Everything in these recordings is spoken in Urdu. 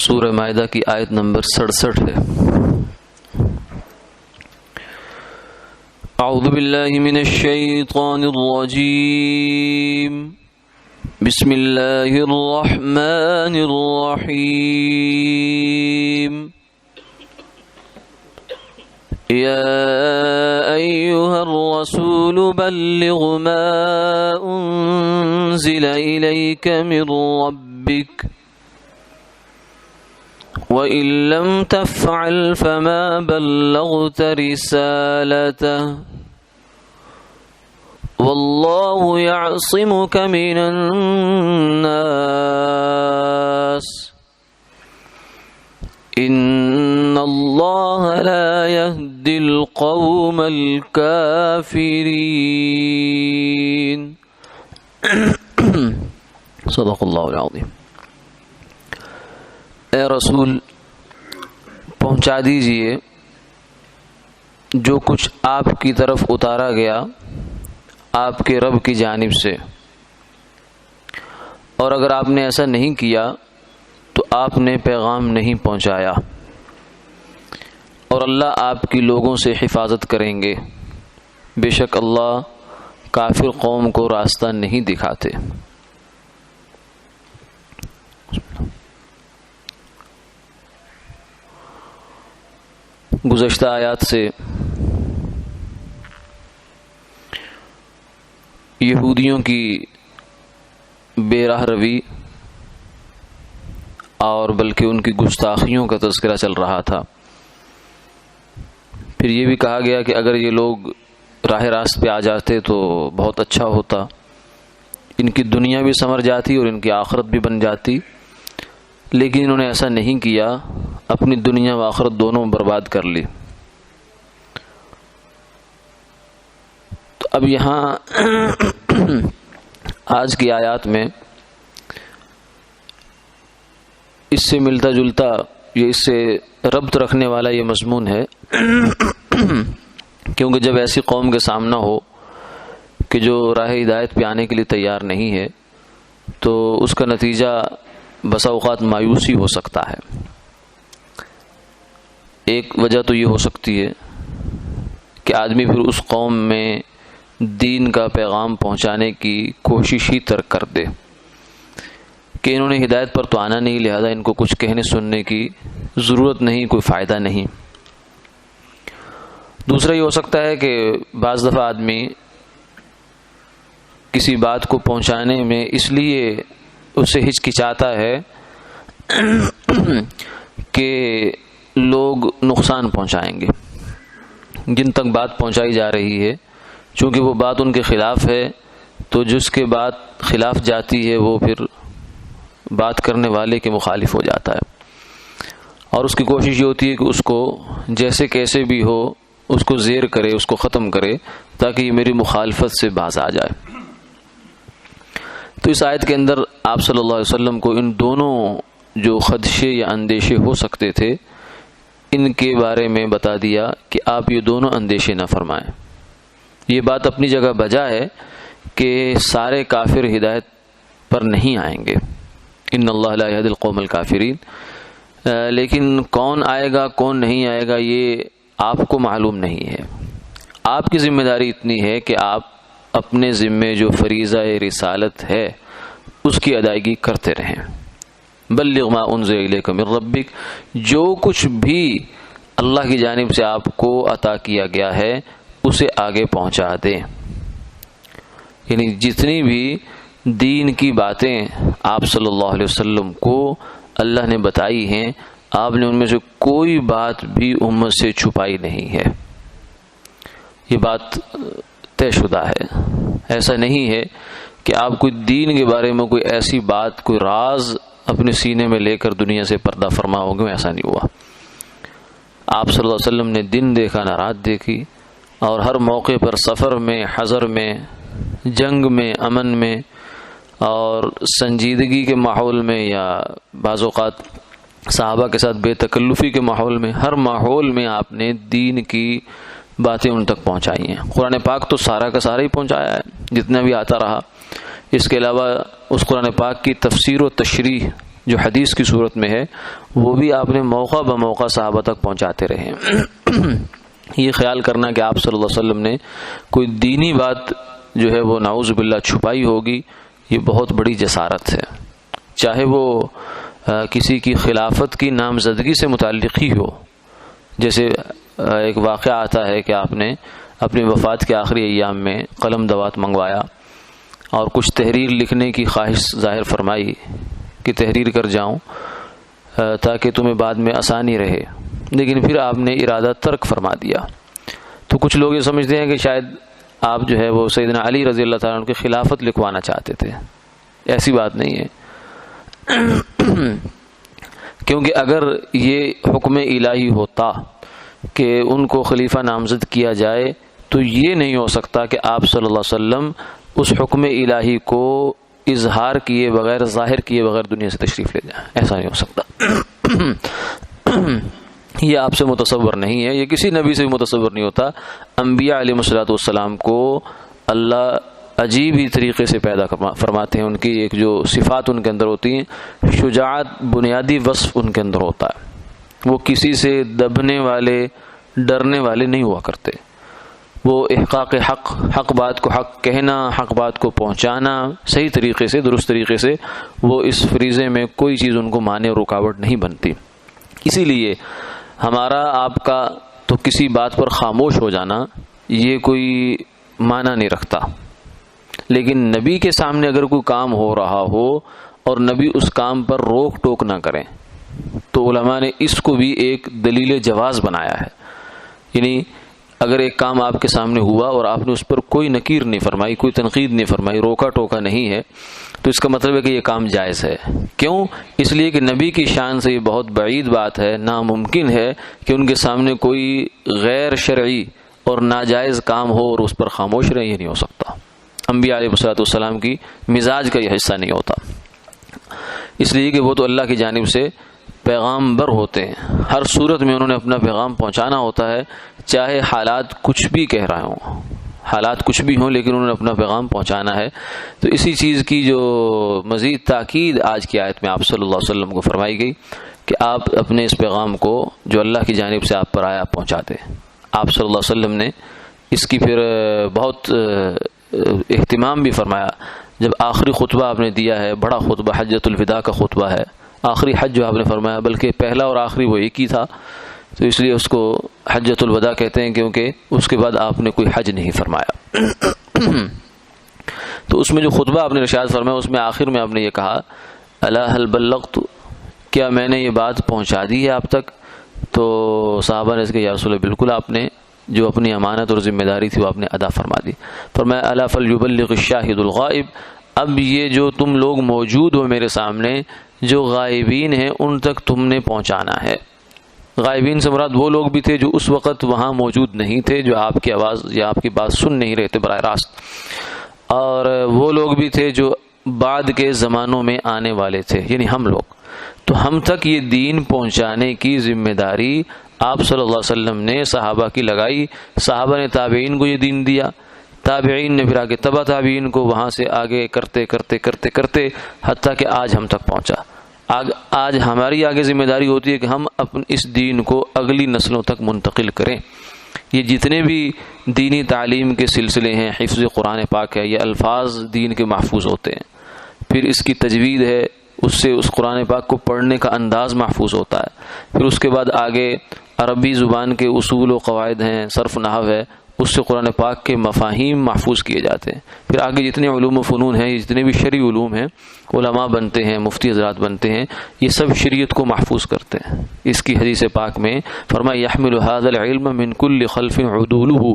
سورہ مائدہ کی آیت نمبر 67 ہے۔ اعوذ باللہ من الشیطان الرجیم، بسم اللہ الرحمن الرحیم۔ یا ایہا الرسول بلغ ما انزل الیک من ربک وَإِن لَّمْ تَفْعَلْ فَمَا بَلَّغْتَ رِسَالَتَهُ وَاللَّهُ يَعْصِمُكَ مِنَ النَّاسِ إِنَّ اللَّهَ لَا يَهْدِي الْقَوْمَ الْكَافِرِينَ۔ صدق اللہ العظیم۔ اے رسول، پہنچا دیجئے جو کچھ آپ کی طرف اتارا گیا آپ کے رب کی جانب سے، اور اگر آپ نے ایسا نہیں کیا تو آپ نے پیغام نہیں پہنچایا، اور اللہ آپ کی لوگوں سے حفاظت کریں گے، بے شک اللہ کافر قوم کو راستہ نہیں دکھاتے۔ گزشتہ آیات سے یہودیوں کی بے راہ روی اور بلکہ ان کی گستاخیوں کا تذکرہ چل رہا تھا۔ پھر یہ بھی کہا گیا کہ اگر یہ لوگ راہ راست پہ آ جاتے تو بہت اچھا ہوتا، ان کی دنیا بھی سنور جاتی اور ان کی آخرت بھی بن جاتی، لیکن انہوں نے ایسا نہیں کیا، اپنی دنیا و آخرت دونوں برباد کر لی۔ تو اب یہاں آج کی آیات میں اس سے ملتا جلتا، یہ اس سے ربط رکھنے والا یہ مضمون ہے، کیونکہ جب ایسی قوم کے سامنا ہو کہ جو راہ ہدایت پہ آنے کے لیے تیار نہیں ہے تو اس کا نتیجہ بسا اوقات مایوسی ہو سکتا ہے۔ ایک وجہ تو یہ ہو سکتی ہے کہ آدمی پھر اس قوم میں دین کا پیغام پہنچانے کی کوشش ہی ترک کر دے کہ انہوں نے ہدایت پر تو آنا نہیں، لہذا ان کو کچھ کہنے سننے کی ضرورت نہیں، کوئی فائدہ نہیں۔ دوسرا یہ ہو سکتا ہے کہ بعض دفعہ آدمی کسی بات کو پہنچانے میں اس لیے اسے ہچکچاتا ہے کہ لوگ نقصان پہنچائیں گے، جن تک بات پہنچائی جا رہی ہے چونکہ وہ بات ان کے خلاف ہے، تو جس کے بات خلاف جاتی ہے وہ پھر بات کرنے والے کے مخالف ہو جاتا ہے، اور اس کی کوشش یہ ہوتی ہے کہ اس کو جیسے کیسے بھی ہو اس کو زیر کرے، اس کو ختم کرے تاکہ یہ میری مخالفت سے باز آ جائے۔ تو اس آیت کے اندر آپ صلی اللہ علیہ وسلم کو ان دونوں جو خدشے یا اندیشے ہو سکتے تھے ان کے بارے میں بتا دیا کہ آپ یہ دونوں اندیشے نہ فرمائیں۔ یہ بات اپنی جگہ بجا ہے کہ سارے کافر ہدایت پر نہیں آئیں گے، ان اللہ لا یہدی القوم الکافرین، لیکن کون آئے گا کون نہیں آئے گا یہ آپ کو معلوم نہیں ہے۔ آپ کی ذمہ داری اتنی ہے کہ آپ اپنے ذمے جو فریضہ رسالت ہے اس کی ادائیگی کرتے رہیں۔ بلغ ما انزل الیک من ربک، جو کچھ بھی اللہ کی جانب سے آپ کو عطا کیا گیا ہے اسے آگے پہنچا دیں، یعنی جتنی بھی دین کی باتیں آپ صلی اللہ علیہ وسلم کو اللہ نے بتائی ہیں آپ نے ان میں سے کوئی بات بھی امت سے چھپائی نہیں ہے، یہ بات طے شدہ ہے۔ ایسا نہیں ہے کہ آپ کوئی دین کے بارے میں کوئی ایسی بات، کوئی راز اپنے سینے میں لے کر دنیا سے پردہ فرما ہو گئے، ایسا نہیں ہوا۔ آپ صلی اللہ علیہ وسلم نے دن دیکھا نہ رات دیکھی، اور ہر موقع پر سفر میں، حضر میں، جنگ میں، امن میں اور سنجیدگی کے ماحول میں، یا بعض اوقات صحابہ کے ساتھ بے تکلفی کے ماحول میں، ہر ماحول میں آپ نے دین کی باتیں ان تک پہنچائی ہیں۔ قرآن پاک تو سارا کا سارا ہی پہنچایا ہے جتنا بھی آتا رہا، اس کے علاوہ اس قرآن پاک کی تفسیر و تشریح جو حدیث کی صورت میں ہے وہ بھی آپ نے موقع بموقع صحابہ تک پہنچاتے رہے. یہ خیال کرنا کہ آپ صلی اللہ علیہ وسلم نے کوئی دینی بات جو ہے وہ نعوذ باللہ چھپائی ہوگی، یہ بہت بڑی جسارت ہے. چاہے وہ کسی کی خلافت کی نامزدگی سے متعلق ہی ہو. جیسے ایک واقعہ آتا ہے کہ آپ نے اپنی وفات کے آخری ایام میں قلم دوات منگوایا اور کچھ تحریر لکھنے کی خواہش ظاہر فرمائی کہ تحریر کر جاؤں تاکہ تمہیں بعد میں آسانی رہے، لیکن پھر آپ نے ارادہ ترک فرما دیا. تو کچھ لوگ یہ سمجھتے ہیں کہ شاید آپ جو ہے وہ سیدنا علی رضی اللہ تعالیٰ عنہ کی خلافت لکھوانا چاہتے تھے. ایسی بات نہیں ہے، کیونکہ اگر یہ حکم الہی ہوتا کہ ان کو خلیفہ نامزد کیا جائے تو یہ نہیں ہو سکتا کہ آپ صلی اللہ علیہ وسلم اس حکم الہی کو اظہار کیے بغیر، ظاہر کیے بغیر دنیا سے تشریف لے جائیں. ایسا نہیں ہو سکتا. یہ آپ سے متصور نہیں ہے، یہ کسی نبی سے بھی متصور نہیں ہوتا. انبیاء علیہ الصلوۃ والسلام کو اللہ عجیب ہی طریقے سے پیدا فرماتے ہیں. ان کی ایک جو صفات ان کے اندر ہوتی ہیں، شجاعت بنیادی وصف ان کے اندر ہوتا ہے. وہ کسی سے دبنے والے، ڈرنے والے نہیں ہوا کرتے. وہ احقاق حق، حق بات کو حق کہنا، حق بات کو پہنچانا صحیح طریقے سے، درست طریقے سے، وہ اس فریضے میں کوئی چیز ان کو مانع اور رکاوٹ نہیں بنتی. اسی لیے ہمارا آپ کا تو کسی بات پر خاموش ہو جانا یہ کوئی معنی نہیں رکھتا، لیکن نبی کے سامنے اگر کوئی کام ہو رہا ہو اور نبی اس کام پر روک ٹوک نہ کریں تو علماء نے اس کو بھی ایک دلیل جواز بنایا ہے. یعنی اگر ایک کام آپ کے سامنے ہوا اور آپ نے اس پر کوئی نکیر نہیں فرمائی، کوئی تنقید نہیں فرمائی، روکا ٹوکا نہیں ہے، تو اس کا مطلب ہے کہ یہ کام جائز ہے. کیوں؟ اس لیے کہ نبی کی شان سے یہ بہت بعید بات ہے، ناممکن ہے کہ ان کے سامنے کوئی غیر شرعی اور ناجائز کام ہو اور اس پر خاموش رہے. یہ نہیں ہو سکتا. انبیاء علیہ الصلوۃ والسلام کی مزاج کا یہ حصہ نہیں ہوتا، اس لیے کہ وہ تو اللہ کی جانب سے پیغام بر ہوتے ہیں. ہر صورت میں انہوں نے اپنا پیغام پہنچانا ہوتا ہے، چاہے حالات کچھ بھی کہہ رہے ہوں، حالات کچھ بھی ہوں، لیکن انہوں نے اپنا پیغام پہنچانا ہے. تو اسی چیز کی جو مزید تاکید آج کی آیت میں آپ صلی اللہ علیہ وسلم کو فرمائی گئی کہ آپ اپنے اس پیغام کو جو اللہ کی جانب سے آپ پر آیا پہنچا دیں. آپ صلی اللہ علیہ وسلم نے اس کی پھر بہت اہتمام بھی فرمایا. جب آخری خطبہ آپ نے دیا ہے، بڑا خطبہ حجۃ الوداع کا خطبہ ہے، آخری حج جو آپ نے فرمایا، بلکہ پہلا اور آخری وہ ایک ہی تھا، تو اس لیے اس کو حجۃ الوداع کہتے ہیں، کیونکہ اس کے بعد آپ نے کوئی حج نہیں فرمایا. تو اس میں جو خطبہ آپ نے ارشاد فرمایا، اس میں آخر میں آپ نے یہ کہا، الا هل بلغت، کیا میں نے یہ بات پہنچا دی ہے آپ تک؟ تو صحابہ نے اس کے یا رسول اللہ بالکل آپ نے جو اپنی امانت اور ذمہ داری تھی وہ آپ نے ادا فرما دی. فرمایا الا فلیبلغ الشاہد الغائب، اب یہ جو تم لوگ موجود ہو میرے سامنے، جو غائبین ہیں ان تک تم نے پہنچانا ہے. غائبین سے مراد وہ لوگ بھی تھے جو اس وقت وہاں موجود نہیں تھے، جو آپ کی آواز یا آپ کی بات سن نہیں رہے تھے براہ راست، اور وہ لوگ بھی تھے جو بعد کے زمانوں میں آنے والے تھے، یعنی ہم لوگ. تو ہم تک یہ دین پہنچانے کی ذمہ داری آپ صلی اللہ علیہ وسلم نے صحابہ کی لگائی. صحابہ نے تابعین کو یہ دین دیا، تابعین نے پھر آگے تبع تابعین کو، وہاں سے آگے کرتے کرتے کرتے کرتے حتیٰ کہ آج ہم تک پہنچا. آج ہماری آگے ذمہ داری ہوتی ہے کہ ہم اپنے اس دین کو اگلی نسلوں تک منتقل کریں. یہ جتنے بھی دینی تعلیم کے سلسلے ہیں، حفظ قرآن پاک ہے، یہ الفاظ دین کے محفوظ ہوتے ہیں. پھر اس کی تجوید ہے، اس سے اس قرآن پاک کو پڑھنے کا انداز محفوظ ہوتا ہے. پھر اس کے بعد آگے عربی زبان کے اصول و قواعد ہیں، صرف نحو ہے، اس سے قرآن پاک کے مفاہیم محفوظ کیے جاتے ہیں. پھر آگے جتنے علوم و فنون ہیں، جتنے بھی شرعی علوم ہیں، علماء بنتے ہیں، مفتی حضرات بنتے ہیں، یہ سب شریعت کو محفوظ کرتے ہیں. اس کی حدیث پاک میں فرمایا یحمل هذا العلم من كل خلف عدوله،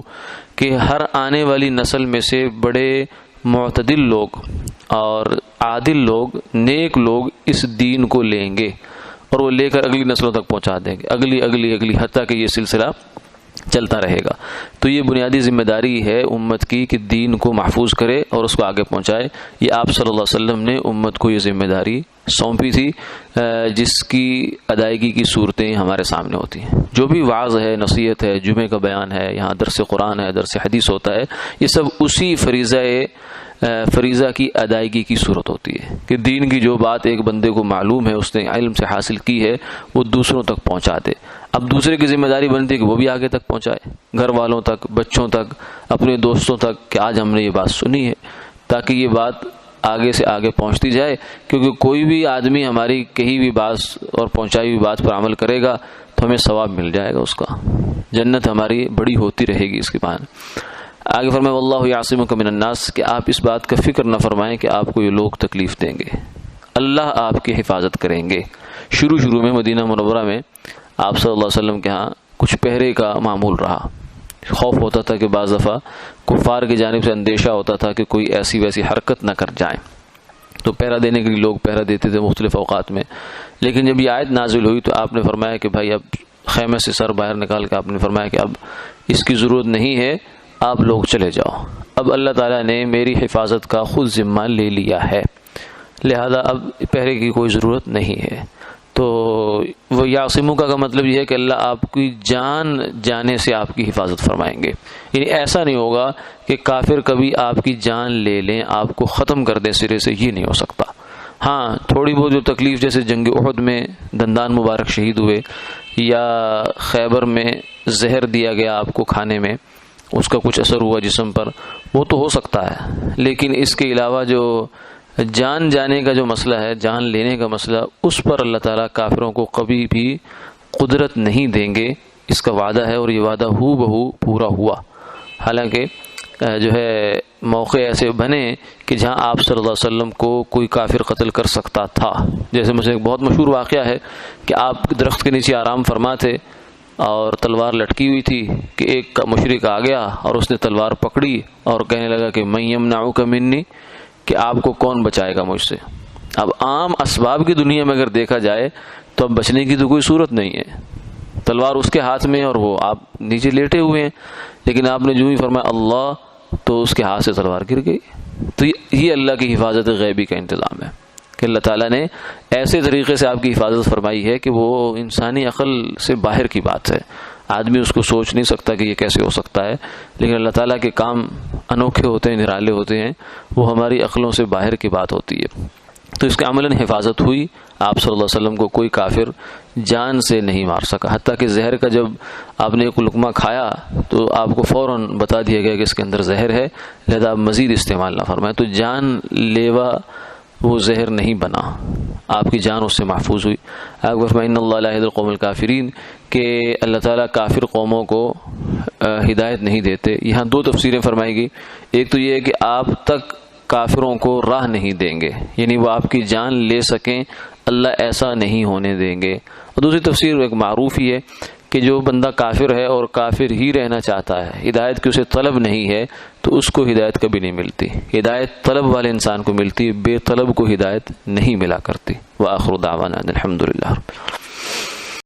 کہ ہر آنے والی نسل میں سے بڑے معتدل لوگ اور عادل لوگ، نیک لوگ اس دین کو لیں گے اور وہ لے کر اگلی نسلوں تک پہنچا دیں گے، اگلی اگلی اگلی، حتیٰ کہ یہ سلسلہ چلتا رہے گا. تو یہ بنیادی ذمہ داری ہے امت کی کہ دین کو محفوظ کرے اور اس کو آگے پہنچائے. یہ آپ صلی اللہ علیہ وسلم نے امت کو یہ ذمہ داری سونپی تھی، جس کی ادائیگی کی صورتیں ہمارے سامنے ہوتی ہیں. جو بھی وعظ ہے، نصیحت ہے، جمعے کا بیان ہے، یہاں درس قرآن ہے، درس حدیث ہوتا ہے، یہ سب اسی فریضہ فریضہ کی ادائیگی کی صورت ہوتی ہے کہ دین کی جو بات ایک بندے کو معلوم ہے، اس نے علم سے حاصل کی ہے، وہ دوسروں تک پہنچا دے۔ اب دوسرے کی ذمہ داری بنتی ہے کہ وہ بھی آگے تک پہنچائے، گھر والوں تک، بچوں تک، اپنے دوستوں تک، کہ آج ہم نے یہ بات سنی ہے، تاکہ یہ بات آگے سے آگے پہنچتی جائے، کیونکہ کوئی بھی آدمی ہماری کہی ہوئی بات اور پہنچائی ہوئی بات پر عمل کرے گا تو ہمیں ثواب مل جائے گا، اس کا جنت ہماری بڑی ہوتی رہے گی اس کے بعد۔ آگے فرمائے واللہ یعصمک من الناس، کہ آپ اس بات کا فکر نہ فرمائیں کہ آپ کو یہ لوگ تکلیف دیں گے، اللہ آپ کی حفاظت کریں گے۔ شروع میں مدینہ منورہ میں آپ صلی اللہ علیہ وسلم کے ہاں کچھ پہرے کا معمول رہا، خوف ہوتا تھا کہ بعض دفعہ کفار کی جانب سے اندیشہ ہوتا تھا کہ کوئی ایسی ویسی حرکت نہ کر جائیں، تو پہرا دینے کے لیے لوگ پہرا دیتے تھے مختلف اوقات میں۔ لیکن جب یہ آیت نازل ہوئی تو آپ نے فرمایا کہ بھائی اب خیمے سے سر باہر نکال کے آپ نے فرمایا کہ اب اس کی ضرورت نہیں ہے، آپ لوگ چلے جاؤ، اب اللہ تعالیٰ نے میری حفاظت کا خود ذمہ لے لیا ہے، لہذا اب پہرے کی کوئی ضرورت نہیں ہے۔ تو وہ یعصمک کا مطلب یہ ہے کہ اللہ آپ کی جان جانے سے آپ کی حفاظت فرمائیں گے، یعنی ایسا نہیں ہوگا کہ کافر کبھی آپ کی جان لے لیں، آپ کو ختم کر دیں سرے سے، یہ نہیں ہو سکتا۔ ہاں تھوڑی بہت جو تکلیف، جیسے جنگ احد میں دندان مبارک شہید ہوئے، یا خیبر میں زہر دیا گیا آپ کو کھانے میں، اس کا کچھ اثر ہوا جسم پر، وہ تو ہو سکتا ہے، لیکن اس کے علاوہ جو جان جانے کا جو مسئلہ ہے، جان لینے کا مسئلہ، اس پر اللہ تعالیٰ کافروں کو کبھی بھی قدرت نہیں دیں گے، اس کا وعدہ ہے، اور یہ وعدہ ہو بہو پورا ہوا۔ حالانکہ جو ہے موقع ایسے بنے کہ جہاں آپ صلی اللہ علیہ وسلم کو کوئی کافر قتل کر سکتا تھا، جیسے مجھے ایک بہت مشہور واقعہ ہے کہ آپ درخت کے نیچے آرام فرما تھے اور تلوار لٹکی ہوئی تھی کہ ایک مشرک آ گیا اور اس نے تلوار پکڑی اور کہنے لگا کہ من یمنعک منی، کہ آپ کو کون بچائے گا مجھ سے۔ اب عام اسباب کی دنیا میں اگر دیکھا جائے تو اب بچنے کی تو کوئی صورت نہیں ہے، تلوار اس کے ہاتھ میں اور وہ آپ نیچے لیٹے ہوئے ہیں، لیکن آپ نے جو ہی فرمایا اللہ، تو اس کے ہاتھ سے تلوار گر گئی۔ تو یہ اللہ کی حفاظت غیبی کا انتظام ہے کہ اللہ تعالیٰ نے ایسے طریقے سے آپ کی حفاظت فرمائی ہے کہ وہ انسانی عقل سے باہر کی بات ہے، آدمی اس کو سوچ نہیں سکتا کہ یہ کیسے ہو سکتا ہے، لیکن اللہ تعالیٰ کے کام انوکھے ہوتے ہیں، نرالے ہوتے ہیں، وہ ہماری عقلوں سے باہر کی بات ہوتی ہے۔ تو اس کے عملاً حفاظت ہوئی، آپ صلی اللہ علیہ وسلم کو کوئی کافر جان سے نہیں مار سکا، حتیٰ کہ زہر کا جب آپ نے ایک لقمہ کھایا تو آپ کو فوراً بتا دیا گیا کہ اس کے اندر زہر ہے، لہذا آپ مزید استعمال نہ فرمائیں، تو جان لیوا وہ زہر نہیں بنا، آپ کی جان اس سے محفوظ ہوئی۔ آپ فرمائیں ان اللہ لا یہدی القوم الکافرین، کہ اللہ تعالیٰ کافر قوموں کو ہدایت نہیں دیتے۔ یہاں دو تفسیریں فرمائی گئی، ایک تو یہ ہے کہ آپ تک کافروں کو راہ نہیں دیں گے، یعنی وہ آپ کی جان لے سکیں، اللہ ایسا نہیں ہونے دیں گے، اور دوسری تفسیر ایک معروف ہی ہے کہ جو بندہ کافر ہے اور کافر ہی رہنا چاہتا ہے، ہدایت کی اسے طلب نہیں ہے، تو اس کو ہدایت کبھی نہیں ملتی، ہدایت طلب والے انسان کو ملتی، بے طلب کو ہدایت نہیں ملا کرتی۔ وآخر دعوانا الحمدللہ۔